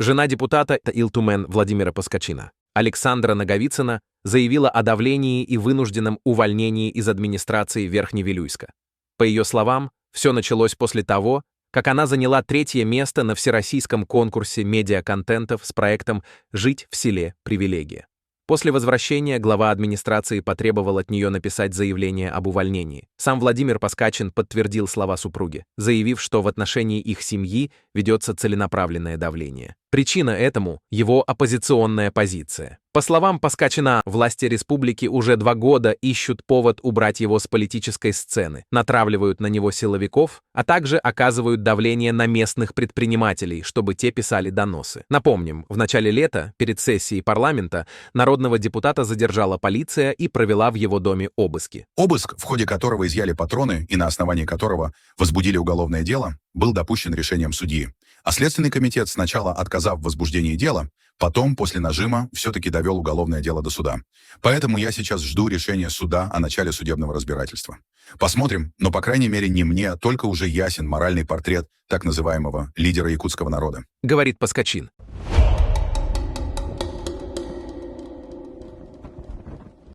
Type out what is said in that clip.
Жена депутата Илтумен Владимира Паскачина, Александра Наговицына, заявила о давлении и вынужденном увольнении из администрации Верхневилюйска. По ее словам, все началось после того, как она заняла 3-е место на всероссийском конкурсе медиаконтентов с проектом «Жить в селе. Привилегия». После возвращения глава администрации потребовал от нее написать заявление об увольнении. Сам Владимир Паскачин подтвердил слова супруги, заявив, что в отношении их семьи ведется целенаправленное давление. Причина этому – его оппозиционная позиция. По словам Паскачина, власти республики уже 2 года ищут повод убрать его с политической сцены, натравливают на него силовиков, а также оказывают давление на местных предпринимателей, чтобы те писали доносы. Напомним, в начале лета, перед сессией парламента, народного депутата задержала полиция и провела в его доме обыски. Обыск, в ходе которого изъяли патроны и на основании которого возбудили уголовное дело, был допущен решением судьи. А Следственный комитет, сначала отказав в возбуждении дела, потом, после нажима, все-таки довел уголовное дело до суда. Поэтому я сейчас жду решения суда о начале судебного разбирательства. Посмотрим, но, по крайней мере, не мне, только уже ясен моральный портрет так называемого лидера якутского народа. Говорит Паскачин.